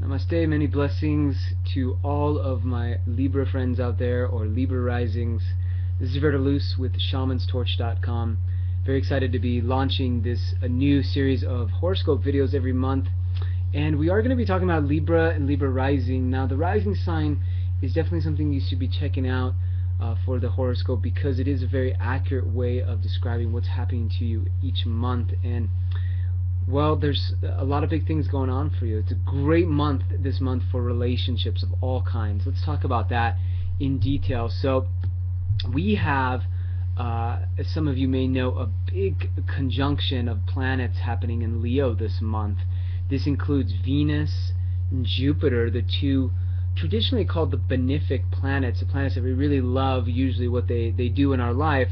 Namaste, many blessings to all of my Libra friends out there, or Libra risings. This is VerDarLuz with shamanstorch.com. Very excited to be launching a new series of horoscope videos every month. And we are going to be talking about Libra and Libra rising. Now, the rising sign is definitely something you should be checking out for the horoscope, because it is a very accurate way of describing what's happening to you each month. And well, there's a lot of big things going on for you. It's a great month this month for relationships of all kinds. Let's talk about that in detail. So we have, as some of you may know, a big conjunction of planets happening in Leo this month. This includes Venus and Jupiter, the two traditionally called the benefic planets, the planets that we really love, usually what they do in our life.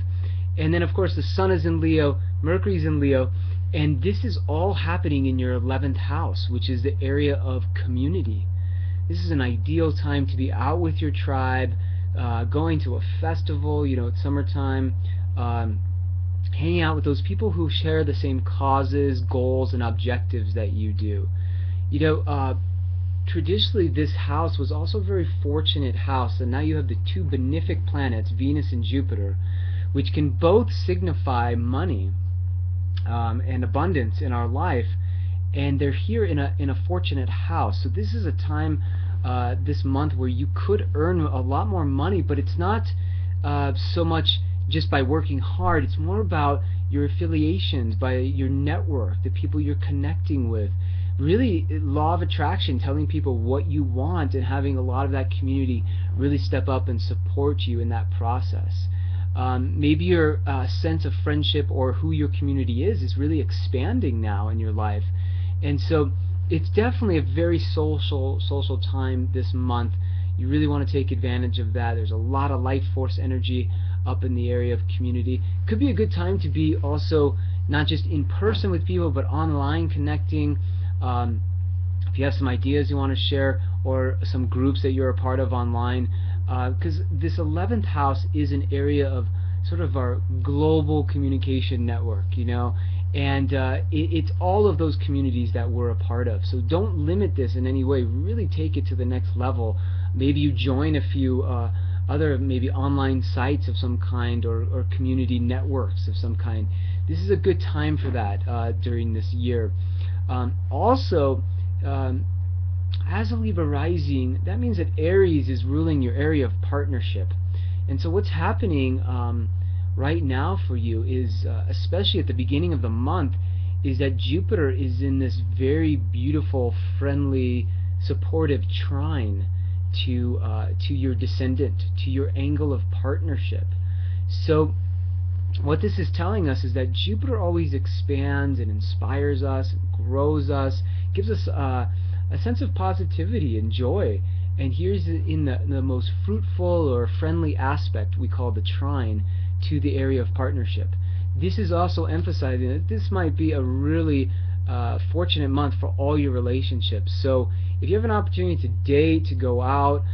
And then, of course, the Sun is in Leo, Mercury's in Leo, and this is all happening in your 11th house, which is the area of community. This is an ideal time to be out with your tribe, going to a festival, it's summertime, hanging out with those people who share the same causes, goals, and objectives that you do. Traditionally this house was also a very fortunate house, and now you have the two benefic planets, Venus and Jupiter, which can both signify money and abundance in our life, and they're here in a fortunate house. So this is a time this month where you could earn a lot more money, but it's not so much just by working hard. It's more about your affiliations, by your network, the people you're connecting with. Really, law of attraction, telling people what you want and having a lot of that community really step up and support you in that process. Maybe your sense of friendship or who your community is really expanding now in your life, and so it's definitely a very social time this month. You really want to take advantage of that. There's a lot of life force energy up in the area of community. Could be a good time to be also not just in person with people, but online connecting. If you have some ideas you want to share, or some groups that you're a part of online, because this 11th house is an area of sort of our global communication network, and it's all of those communities that we're a part of. So don't limit this in any way. Really take it to the next level. Maybe you join a few other maybe online sites of some kind, or community networks of some kind. This is a good time for that during this year. Also, as a Libra rising, that means that Aries is ruling your area of partnership. And so what's happening right now for you is, especially at the beginning of the month, is that Jupiter is in this very beautiful, friendly, supportive trine to your descendant, to your angle of partnership. So what this is telling us is that Jupiter always expands and inspires us, grows us, gives us a sense of positivity and joy. And here's in the most fruitful or friendly aspect we call the trine to the area of partnership. This is also emphasizing that this might be a really fortunate month for all your relationships. So if you have an opportunity to date, to go out,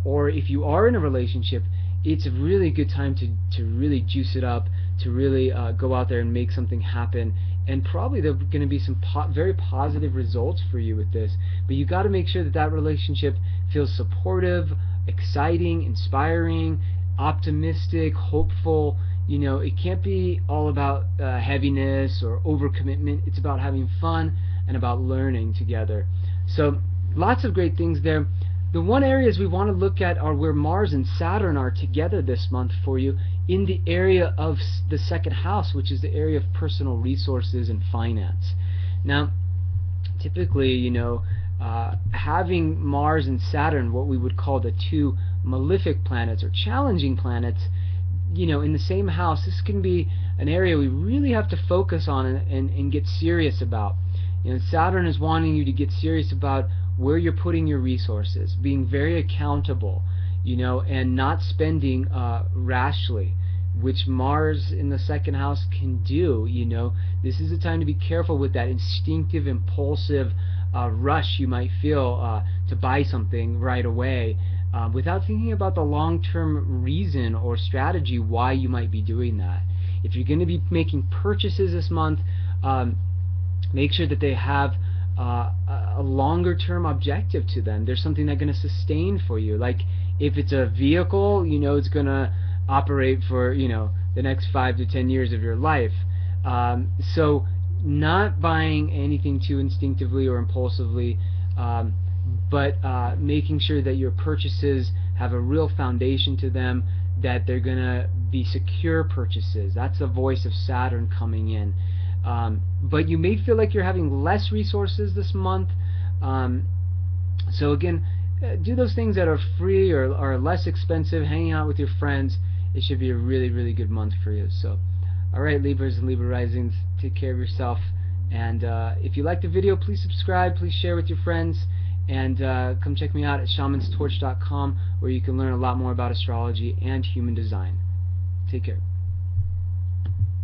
or if you are in a relationship, it's a really good time to really juice it up, to really go out there and make something happen. And probably there are going to be some very positive results for you with this. But you got to make sure that that relationship feels supportive, exciting, inspiring, optimistic, hopeful. It can't be all about heaviness or overcommitment. It's about having fun and about learning together. So lots of great things there. The one areas we want to look at are where Mars and Saturn are together this month for you, in the area of the second house, which is the area of personal resources and finance. Now, typically, having Mars and Saturn, what we would call the two malefic planets or challenging planets, in the same house, this can be an area we really have to focus on and get serious about. Saturn is wanting you to get serious about where you're putting your resources, being very accountable, and not spending rashly, which Mars in the second house can do. This is a time to be careful with that instinctive, impulsive rush you might feel to buy something right away, without thinking about the long-term reason or strategy why you might be doing that. If you're going to be making purchases this month, make sure that they have a a longer term objective to them. There's something that's going to sustain for you. Like if it's a vehicle, you know it's going to operate for, you know, the next 5 to 10 years of your life. So not buying anything too instinctively or impulsively, but making sure that your purchases have a real foundation to them, that they're going to be secure purchases. That's the voice of Saturn coming in. But you may feel like you're having less resources this month. So again, do those things that are free or are less expensive, hanging out with your friends. It should be a really, really good month for you. So, alright, Libras and Libra risings, take care of yourself. And if you liked the video, please subscribe, please share with your friends, and come check me out at shamanstorch.com, where you can learn a lot more about astrology and human design. Take care.